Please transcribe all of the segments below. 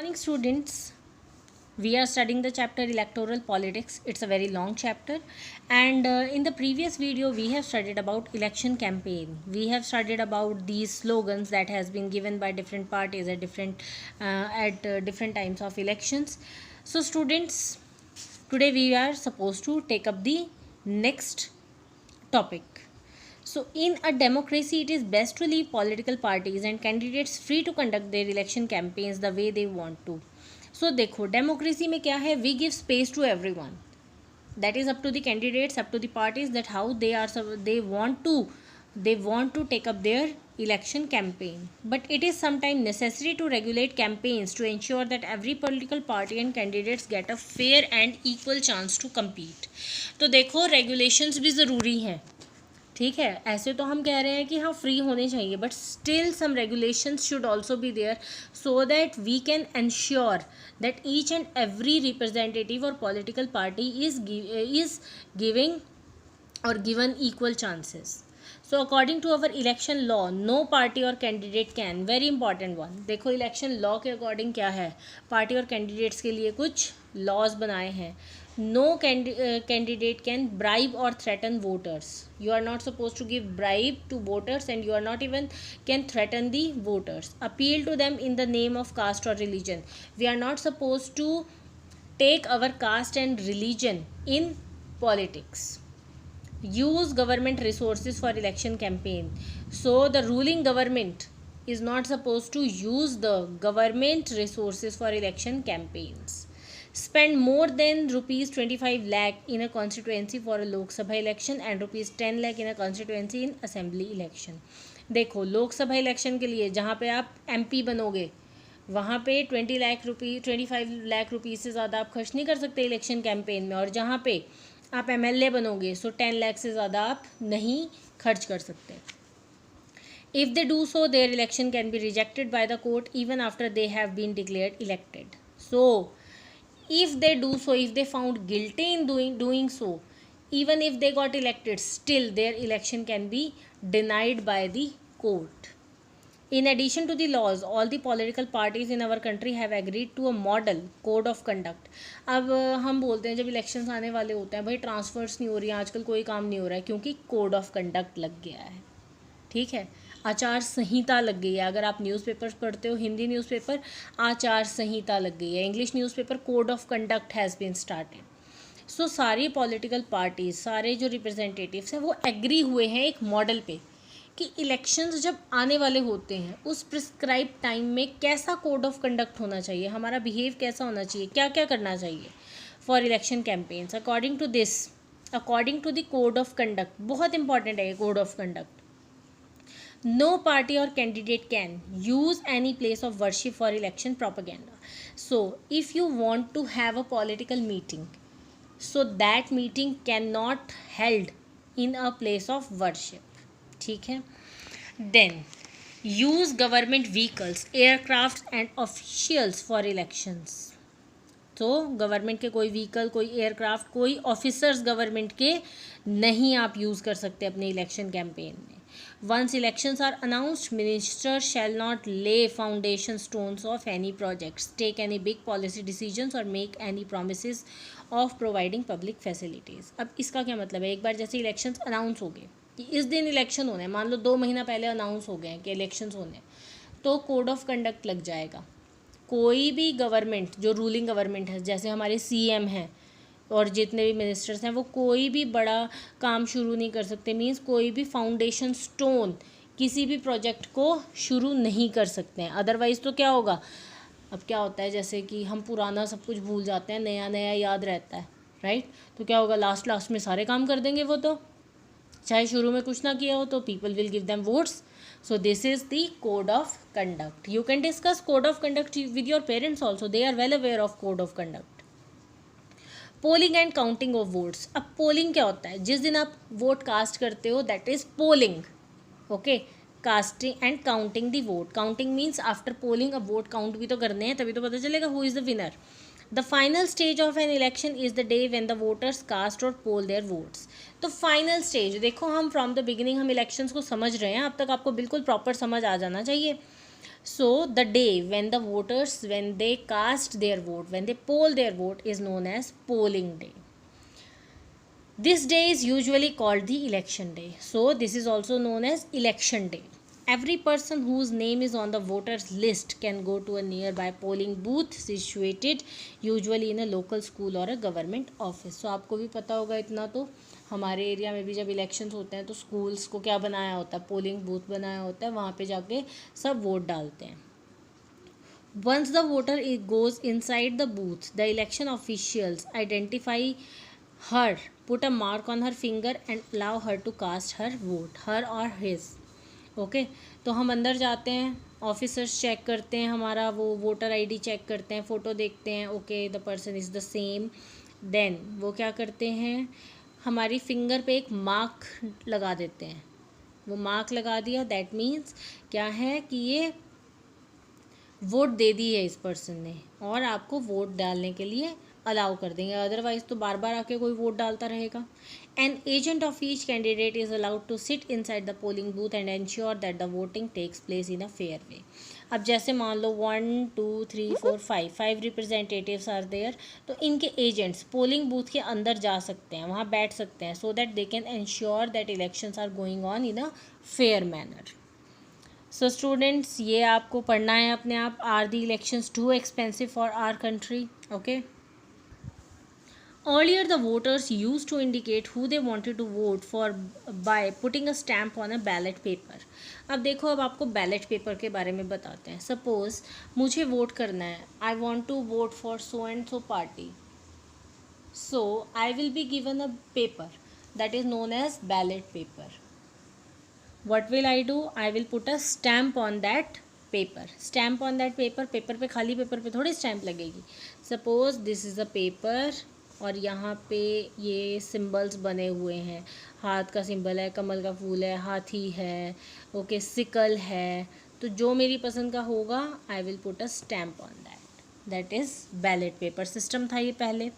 Morning students, we are studying the chapter electoral politics. It's a very long chapter, and in the previous video we have studied about election campaign. We have studied about these slogans that has been given by different parties at different times of elections. So students, today we are supposed to take up the next topic. So, in a democracy, it is best to leave political parties and candidates free to conduct their election campaigns the way they want to. So, देखो democracy में क्या है, we give space to everyone. That is up to the candidates, up to the parties, that how they want to take up their election campaign. But it is sometimes necessary to regulate campaigns to ensure that every political party and candidates get a fair and equal chance to compete. तो देखो regulations भी ज़रूरी हैं. ठीक है, ऐसे तो हम कह रहे हैं कि हाँ फ्री होने चाहिए, but still some regulations should also be there so that we can ensure that each and every representative or political party is giving or given equal chances. So according to our election law, no party or candidate can, very important one. देखो election law के according क्या है, party और candidates के लिए कुछ laws बनाए हैं. No candidate can bribe or threaten voters. You are not supposed to give bribe to voters, and you are not even can threaten the voters. Appeal to them in the name of caste or religion. We are not supposed to take our caste and religion in politics. Use government resources for election campaign. So the ruling government is not supposed to use the government resources for election campaigns. Spend more than rupees 25 lakh in a constituency for a Lok Sabha election and rupees 10 lakh in a constituency in assembly election. देखो Lok Sabha election के लिए जहाँ पे आप MP बनोगे वहाँ पे 25 lakh rupees से ज़्यादा आप खर्च नहीं कर सकते इलेक्शन कैंपेन में, और जहाँ पे आप MLA बनोगे 10 लाख से ज़्यादा आप नहीं खर्च कर सकते. If they do so, their election can be rejected by the court even after they have been declared elected. So if they do so, if they found guilty in doing so, even if they got elected, still their election can be denied by the court. In addition to the laws, all the political parties in our country have agreed to a model code of conduct. अब हम बोलते हैं जब elections आने वाले होते हैं, भाई ट्रांसफर्स नहीं हो रही हैं, आजकल कोई काम नहीं हो रहा है क्योंकि कोड ऑफ कंडक्ट लग गया है. ठीक है, आचार संहिता लग गई है. अगर आप न्यूज़पेपर्स पढ़ते हो, हिंदी न्यूज़पेपर, आचार संहिता लग गई है. English newspaper, code of conduct has been started. So सारी पॉलिटिकल पार्टीज, सारे जो रिप्रेजेंटेटिव्स हैं वो एग्री हुए हैं एक मॉडल पे कि इलेक्शंस जब आने वाले होते हैं उस प्रिस्क्राइब टाइम में कैसा कोड ऑफ कंडक्ट होना चाहिए, हमारा बिहेव कैसा होना चाहिए, क्या क्या करना चाहिए for election campaigns. According to the code of conduct, बहुत इंपॉर्टेंट है ये code of conduct. No party or candidate can use any place of worship for election propaganda. So if you want to have a political meeting, so that meeting cannot held in a place of worship. ठीक है. Then use government vehicles, aircrafts and officials for elections. तो government के कोई vehicle, कोई aircraft, कोई officers government के नहीं आप यूज़ कर सकते अपने इलेक्शन कैंपेन में. Once elections are announced, ministers shall not lay foundation stones of any projects, take any big policy decisions or make any promises of providing public facilities. अब इसका क्या मतलब है, एक बार जैसे इलेक्शंस अनाउंस हो गए कि इस दिन इलेक्शन होने हैं, मान लो 2 महीना पहले अनाउंस हो गए हैं कि इलेक्शंस होने हैं, तो कोड ऑफ कंडक्ट लग जाएगा. कोई भी गवर्नमेंट जो रूलिंग गवर्नमेंट है, जैसे हमारे CM हैं और जितने भी मिनिस्टर्स हैं, वो कोई भी बड़ा काम शुरू नहीं कर सकते. मीन्स कोई भी फाउंडेशन स्टोन किसी भी प्रोजेक्ट को शुरू नहीं कर सकते हैं. अदरवाइज़ तो क्या होगा, अब क्या होता है जैसे कि हम पुराना सब कुछ भूल जाते हैं, नया नया याद रहता है, राइट. तो क्या होगा, लास्ट में सारे काम कर देंगे वो, तो चाहे शुरू में कुछ ना किया हो तो people will give them votes. So this is the code of conduct. You can discuss code of conduct with your parents also. They are well aware of code of conduct. Polling and counting of votes. अब polling क्या होता है, जिस दिन आप vote cast करते हो, that is polling. Okay, casting and counting the vote. Counting means after polling अब वोट काउंट भी तो करने हैं, तभी तो पता चलेगा who is the winner. The final stage of an election is the day when the voters cast or poll their votes. तो फाइनल स्टेज, देखो हम फ्रॉम द बिगिनिंग हम इलेक्शंस को समझ रहे हैं, अब तक आपको बिल्कुल प्रॉपर समझ आ जाना चाहिए. So the day when the voters, when they cast their vote, when they poll their vote, is known as polling day. This day is usually called the election day. So this is also known as election day. Every person whose name is on the voters list can go to a nearby polling booth situated usually in a local school or a government office. So आपको भी पता होगा इतना, तो हमारे area में भी जब इलेक्शंस होते हैं तो स्कूल्स को क्या बनाया होता है, पोलिंग बूथ बनाया होता है, वहाँ पे जाके सब वोट डालते हैं. Once the voter goes inside the booth, the election officials identify her, put a mark on her finger and allow her to cast her vote, her or his. Okay तो हम अंदर जाते हैं, ऑफिसर्स चेक करते हैं हमारा वो voter ID check करते हैं, फ़ोटो देखते हैं, okay the person is the same. Then वो क्या करते हैं, हमारी फिंगर पे एक मार्क लगा देते हैं. वो मार्क लगा दिया, दैट मीन्स क्या है कि ये वोट दे दी है इस पर्सन ने, और आपको वोट डालने के लिए अलाउ कर देंगे. अदरवाइज तो बार बार आके कोई वोट डालता रहेगा. An agent of each candidate is allowed to sit inside the polling booth and ensure that the voting takes place in a fair way. अब जैसे मान लो 1 2 3 4 5 रिप्रेजेंटेटिव्स आर देयर, तो इनके एजेंट्स पोलिंग बूथ के अंदर जा सकते हैं, वहाँ बैठ सकते हैं, so that they can ensure that elections are going on in a fair manner. So students, ये आपको पढ़ना है अपने आप. Are the elections too expensive for our country? Okay. Earlier, the voters used to indicate who they wanted to vote for by putting a stamp on a ballot paper. अब देखो, अब आपको बैलेट पेपर के बारे में बताते हैं. Suppose मुझे वोट करना है, I want to vote for so and so party, so I will be given a paper that is known as ballot paper. What will I do? I will put a stamp on that paper. Stamp on that paper. Paper पे, खाली paper पे थोड़ी stamp लगेगी. Suppose this is a paper और यहाँ पे ये symbols बने हुए हैं. हाथ का सिंबल है, कमल का फूल है, हाथी है, ओके सिकल है. तो जो मेरी पसंद का होगा, I will put a stamp on that. That is ballot paper system था ये पहले.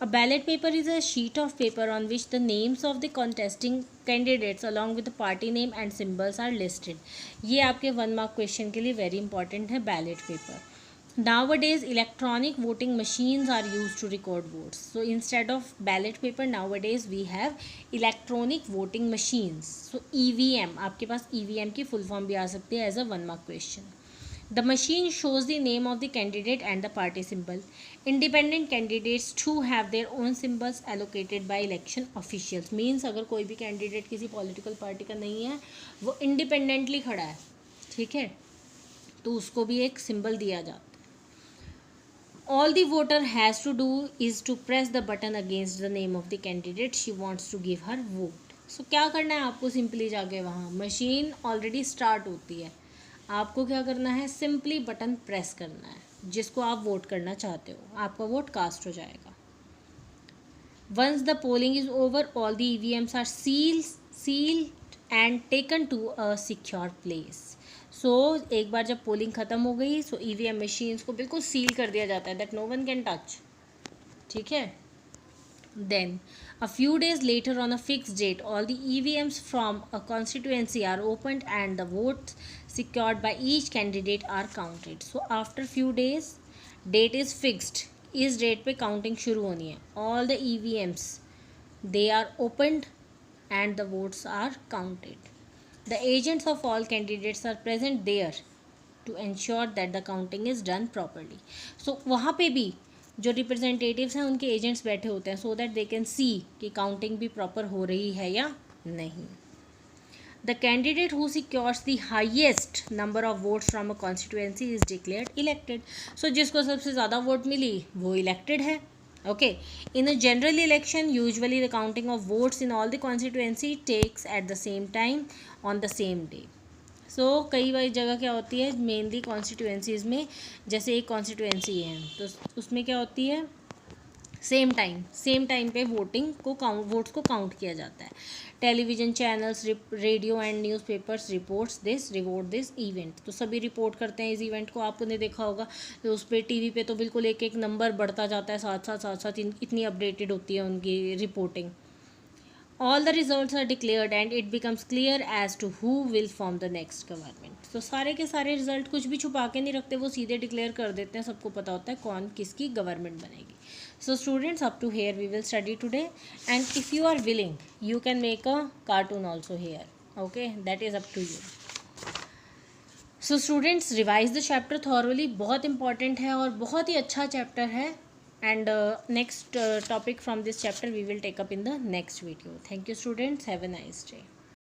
A ballot paper is a sheet of paper on which the names of the contesting candidates along with the party name and symbols are listed. ये आपके 1 mark question के लिए very important है ballot paper. Nowadays electronic voting machines are used to record votes. So instead of ballot paper nowadays we have electronic voting machines. So EVM, आपके पास EVM की full form भी आ सकती है as a 1 mark question. The machine shows the name of the candidate and the party symbol. Independent candidates too have their own symbols allocated by election officials. Means अगर कोई भी candidate किसी political party का नहीं है, वो independently खड़ा है, ठीक है, तो उसको भी एक सिंबल दिया जाता है. All the voter has to do is to press the button against the name of the candidate she wants to give her vote. So क्या करना है आपको, सिंपली जाके वहाँ मशीन ऑलरेडी स्टार्ट होती है, आपको क्या करना है, सिंपली बटन प्रेस करना है जिसको आप वोट करना चाहते हो, आपका वोट कास्ट हो जाएगा. Once the polling is over, all the EVMs are sealed and taken to a secure place. So एक बार जब पोलिंग ख़त्म हो गई, सो EVM मशीन्स को बिल्कुल सील कर दिया जाता है, that no one can touch, ठीक है. Then, a few days later on a fixed date, all the EVMs from a constituency are opened and the votes secured by each candidate are counted. So, after few days, date is fixed. इस date पे counting शुरू होनी है. All the EVMs, they are opened and the votes are counted. The agents of all candidates are present there to ensure that the counting is done properly. So, वहाँ पे भी जो representatives हैं उनके एजेंट्स बैठे होते हैं, so that they can see कि काउंटिंग भी प्रॉपर हो रही है या नहीं. The candidate who secures the highest number of votes from a constituency is declared elected. So जिसको सबसे ज़्यादा वोट मिली वो इलेक्टेड है. Okay. In a general election usually the counting of votes in all the constituency takes at the same time on the same day. So कई बार जगह क्या होती है, मेनली कॉन्स्टिट्यूएंसीज़ में, जैसे एक कॉन्स्टिट्यूएंसी है तो उसमें क्या होती है, सेम टाइम पे वोट्स को काउंट किया जाता है. Television channels, radio and newspapers report this event. तो सभी रिपोर्ट करते हैं इस इवेंट को. आपने देखा होगा तो उस पर टीवी पे तो बिल्कुल एक एक नंबर बढ़ता जाता है, साथ साथ इतनी अपडेटेड होती है उनकी reporting. All the results are declared and it becomes clear as to who will form the next government. तो सारे के सारे रिजल्ट कुछ भी छुपा के नहीं रखते, वो सीधे डिक्लेयर कर देते हैं, सबको पता होता है कौन किसकी गवर्नमेंट बनेगी. So students, up to here we will study today, and if you are willing you can make a cartoon also here. Okay, that is up to you. So students, revise the chapter thoroughly. बहुत important है और बहुत ही अच्छा chapter है. And next topic from this chapter we will take up in the next video. Thank you students. Have a nice day.